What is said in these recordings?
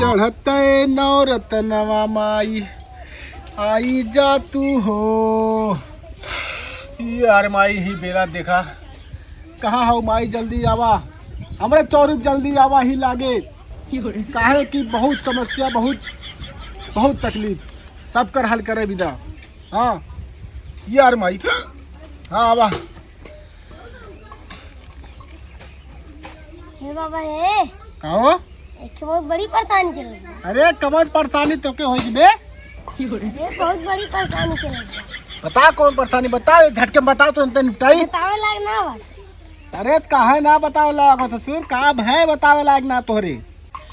चढ़ते नवरत्नवा माई आई जा तू हो। यार माई ही बेरा देखा कहाँ हो माई, जल्दी आवा हमारे चौरुप, जल्दी आवा ही लागे। काहे कि बहुत समस्या, बहुत तकलीफ, सब कर हल करे विदा। हाँ यार माई, हाँ आवा। हे बाबा हे कहो एक बहुत बड़ी परेशानी चल रही है। अरे कमर परेशानी तो के होई बे? बहुत बड़ी परेशानी चल रही है। बता कौन परेशानी, बताओ झटके में बताओ तुरंत निपटाई। बतावे लायक ना बात। अरे काहे ना बतावे लायक हो ससुर, का है बतावे लायक ना तोहरे।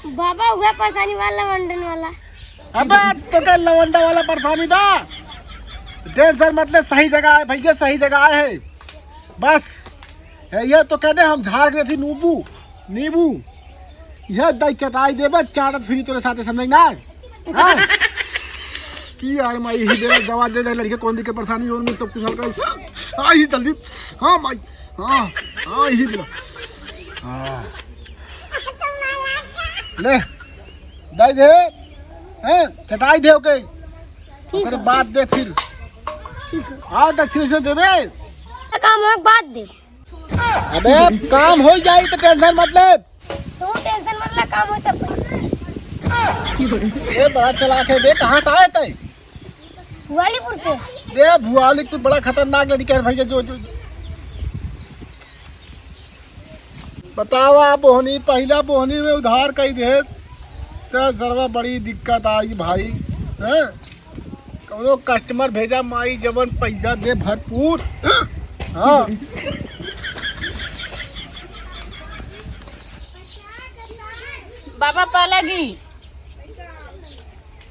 बाबा हुआ परेशानी वाला वंडन वाला। अबे तो के लवंडा वाला परेशानी बा, टेंशन मतलब सही जगह है भैया, सही जगह है बस। ये तो कहते हम झाड़ के थी नींबू यह दही चटाई देबे चाटत फिरी तोरे साथे, समझ ना। हाँ की यार माई ही दे दवा दे दे लड़के कौन दी के परेशानी और में सब कुछ हल कर आई जल्दी। हाँ माई, हाँ हाँ ही दिला। हाँ ले दही दे, हैं चटाई दे ओके, ओकरे बाद दे फिर आ दक्षिण से देबे। काम हो बात दे। अबे काम हो जाई तो टेंशन मत ले। तो टेंशन वाला काम हो तब। ये बड़ा चलाक है बे, कहाँ से आए थे? भुआलीपुर से। दे भुआली तू बड़ा खतरनाक लड़का है भैया। जो बतावा बोहनी, पहला बोहनी में उधार कई दे तो सर्वा बड़ी दिक्कत आई भाई। हैं कौनो कस्टमर भेजा माई जवन पैसा दे भरपूर। हाँ बाबा पालागी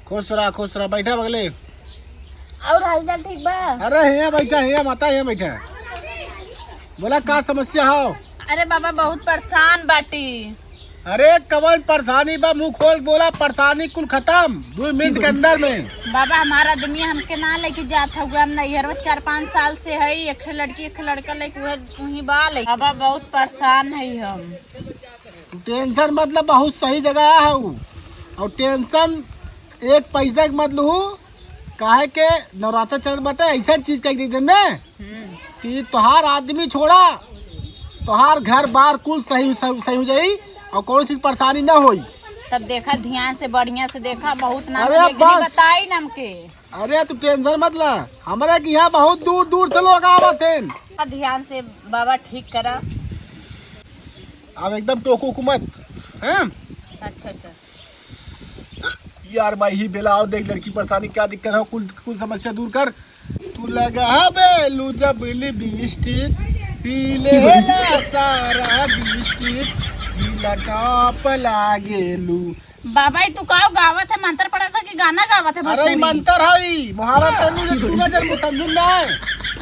खुश रहा बैठा बगले। और हालचाल ठीक बा? अरे यहाँ बैठा, यहाँ माता यहाँ बैठा। बोला का समस्या हो? अरे बाबा बहुत परेशान बाटी। अरे कवन परेशानी बा, मुंह खोल बोला, परेशानी कुल खत्म 2 मिनट के अंदर में। बाबा हमारा आदमी हमके ना लेके जात हुआ, हम नैहर 4-5 साल से है, एक लड़की एक लड़का लेके वही बा ले। बाबा बहुत परेशान है हम। टेंशन मतलब बहुत सही जगह है वो, और टेंशन एक पैसा के मत लू। काहे के नवरात्र चल बटे ऐसा चीज कह दी ने कि तोहार आदमी छोड़ा, तोहार घर बार कुल सही हो जाई और कोई चीज परेशानी ना होई। तब देखा ध्यान से बढ़िया से देखा, बहुत ना अरे बताई नमके। अरे तू टेंशन मत ला, हमारे के यहाँ बहुत दूर से लोग आवत हैं। ध्यान से बाबा ठीक करा। अब एकदम टोको मत हैं। अच्छा यार भाई ही बेला आओ देख लड़की परेशानी क्या दिक्कत है, कुल समस्या दूर कर। तू लगा बेलू जब लिपस्टिक पीले ला सारा बिस्टिक जिला टॉप लागेलू। बाबा तू का गावत है, मंत्र पढ़ा था कि गाना गावत है? अरे मंत्र है मुहावरा तनु जे तू ना जब समझू ना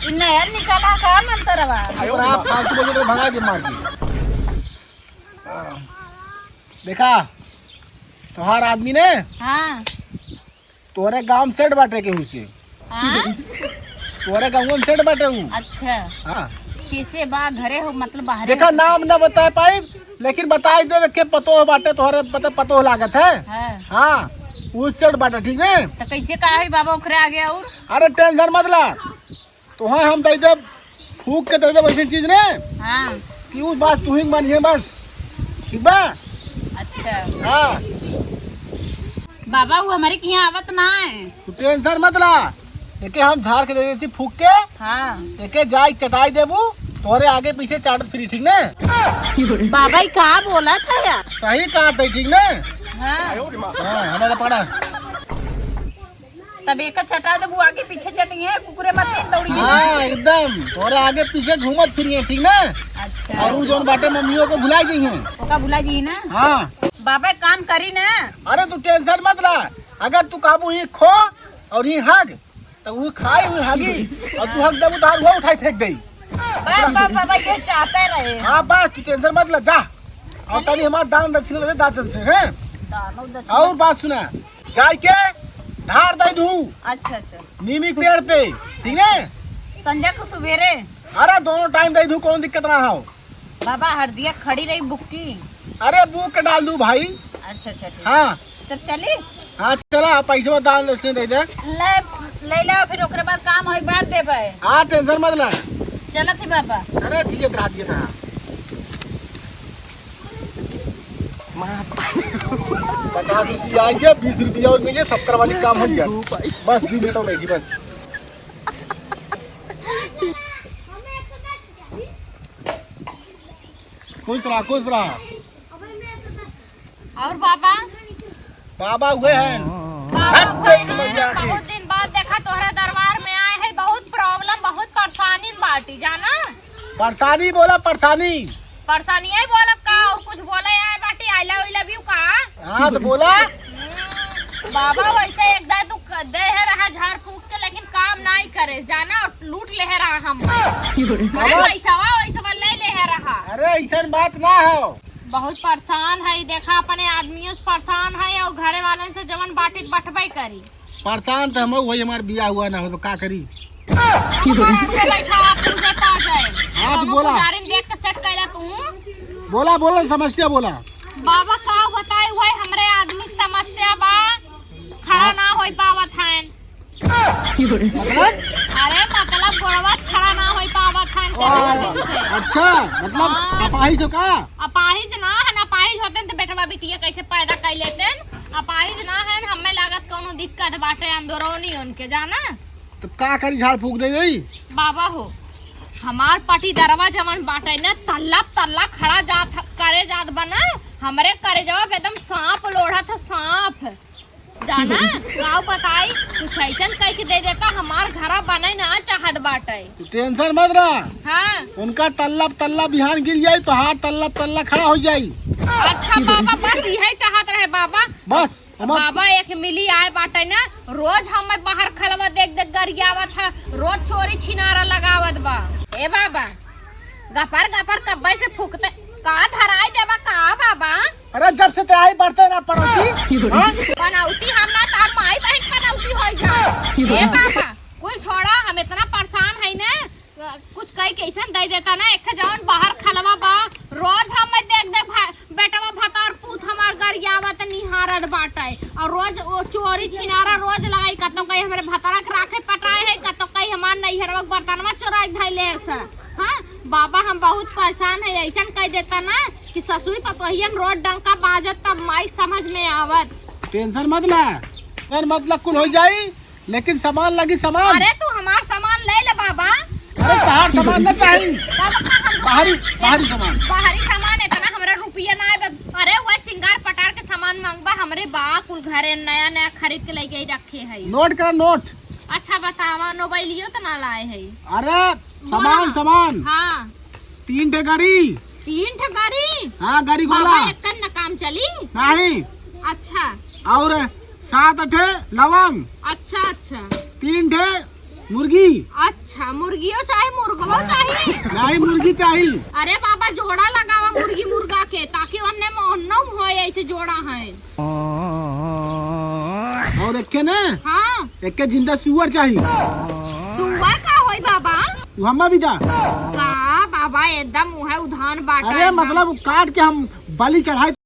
इन नया निकाला का मंत्र बा। और आप फालतू बोल के भगा के मार दी। देखा तोहार आदमी ने हाँ तोरे गांव सेट बाटे के हुसे। हाँ? तोरे गांव में सेट बाटे हूँ। अच्छा हाँ किसे बा घरे हो मतलब बाहर? देखा नाम ना बता पाई लेकिन बताई देवे के पतो बाटे, तोहरे पतो लागत है। हाँ उस सेट बाटे, ठीक है? तो कैसे कहा है बाबा ओकरे आगे? और अरे टेंशन मत ला, तो हाँ हम दे दे फूक के दे दे वैसी चीज ने। हाँ कि उस बात तू ही मानिए बस, ठीक बा? अच्छा हाँ बाबा वो हमारे के यहाँ आवत ना है। तू टेंशन मत ला, एके हम झाड़ के दे देती फूक के। हाँ एके जाई चटाई देबू, तोरे आगे पीछे चाटत फ्री, ठीक ने? बाबा ही कहा बोला था यार? सही कहा था, ठीक ने? हाँ हमारा पड़ा तब एक चटा दे, वो आगे पीछे चटी है, कुकुरे मत दौड़ी। हाँ एकदम तोरे आगे पीछे घूमत फिरी, ठीक ना? अच्छा और वो जोन बाटे मम्मियों को भुला गई हैं। ओका भुला जी ना? हाँ बाबा एक काम करी ना। अरे तू टेंशन मत ला, अगर तू काबू ही खो और ही हग तो वो खाई हुई हगी, और तू हग देबू तो वो उठाई फेंक दई। बस बाबा ये चाहते रहे। हाँ बस तू टेंशन मत ला, जा और तनी हमारा दान दक्षिणा दे दाचन से हैं। दानव दक्षिणा। और बात सुना, जाई के धार दे दू अच्छा नीमी पेड़ पे, ठीक है? संजय को सवेरे। अरे दोनों टाइम दे दू, कौन दिक्कत ना हो। बाबा हरदिया खड़ी रही बुक्की। अरे बुक के डाल दू भाई। अच्छा ठीक। हाँ तब चली हाँ चला पैसा दान दे दे ले ले लो, फिर ओकरे बाद काम होए के बाद देबे। हाँ टेंशन मत ला। चलत ही बाबा। अरे दिए करा दिए था 50 रुपया आएंगे, 20 रुपया और मिले, 70 वाली काम हो गया। बस 2 मिनट में बैठी बस। खुश रहा खुश रहा। और बाबा बाबा हुए हैं। बहुत दिन बाद देखा तोहरा दरबार में आए हैं। बहुत प्रॉब्लम, बहुत परेशानी बाटी जाना। परेशानी बोला परेशानी। परेशानी है बोलब का और कुछ बोले आए बाटी। आई लव यू का। हाँ तो बोला। बाबा वैसे एक दाय तू दे है रहा झाड़ फूक के, लेकिन काम नहीं करे जाना, और लूट ले है रहा हम। वैसा ले ले है रहा। अरे ऐसा बात ना हो। बहुत परेशान है, देखा अपने आदमियों से परेशान है और घरे वालों से जवन बाटी बटबे करी। परेशान तो हम वही, हमारा बिया हुआ ना हो तो का करी। हाँ तो बोला। देख के सेट कैला तू। बोला बोला समस्या बोला। बाबा का बताए हुए हमरे आदमी की समस्या बा, खड़ा ना हो पावत है। अरे मतलब गोड़वा खड़ा ना हो पावत है। अच्छा मतलब अपाहिज हो का? अपाहिज ना है, अपाहिज होते तो बेटवा बिटिया कैसे पैदा कर लेते। अपाहिज ना है, हमें लागत कोनो दिक्कत बाटे अंदरूनी उनके जाना। तो का करी, झाड़ फूक दे गई। बाबा हो हमार पटी दरवा जमन बाटे न तल्ला खड़ा जात करे जात बना। हमरे करे जवाब एकदम सांप लोढ़ा था, सांप जाना। गाँव बताई कुछ ऐसा कह के दे देता, हमार घरा बने ना चाहत बाटे। टेंशन मत रहा। हाँ उनका तल्ला बिहान गिर जाये तो हाथ तल्ला खड़ा हो जाये। अच्छा बाबा बस यही चाहत रहे बाबा। बस बाबा एक मिली आए बाटे ना, रोज हमें बाहर खलवा देख देख गरियावत है, रोज चोरी छिनारा लगावत बा। ए बाबा गपर कब्बे से फूकते का धराई देबा का बाबा। अरे जब से तैयारी बढ़ते ना पनौती। पनौती हम ना तार माई बहन पनौती हो जाए। ए बाबा कुल छोड़ा, हम इतना परेशान है ना, कुछ कई कैसन दे देता ना। एक जवन बाहर खलवा बा, रोज हमें देख देख बेटवा भतार पूत हमार गरियावत निहारत बाटे, और रोज वो चोरी छिनारा रोज लगाई। कतो कहीं हमारे भतारा के राखे पटाए है, कतो कहीं हमार नैहरवा बर्तनवा चोराई धैले से। हाँ बाबा हम बहुत परेशान है। ऐसा कह देता ना कि ससुरी पतोहियन रोज डंका बाजत तब माई समझ में आवत। टेंशन मत ला, मतलब कुल हो जाई, लेकिन सामान लगी सामान। अरे तू हमार सामान ले ले बाबा। अरे बाहर सामान न चाहिए, बाहरी सामान। बाहरी सामान इतना हमरा रुपया ना है। अरे वो सिंगार पटार के सामान मांगबा हमरे बा कुल घरे नया खरीद के लेके रखे है। नोट कर नोट। अच्छा बतावा, मोबाइलियो तो ना लाए है। अरे सामान हाँ 3 ठे गाड़ी। 3 ठे गाड़ी। हाँ गाड़ी गोला बाबा एक न काम चली नहीं। अच्छा और 7-8 लवंग। अच्छा 3 ठे मुर्गी। अच्छा मुर्गियों चाहे मुर्गो चाहिए। नहीं मुर्गी चाहिए। अरे बाबा जोड़ा लगावा मुर्गी मुर्गा के, ताकि उन्हें मोहन्नम हो ऐसे जोड़ा है। और एक ने हाँ एक जिंदा सुअर चाहिए। सुअर का होई बाबा? हम भी था का बाबा एकदम है उधान बाटा। अरे मतलब काट के हम बलि चढ़ाई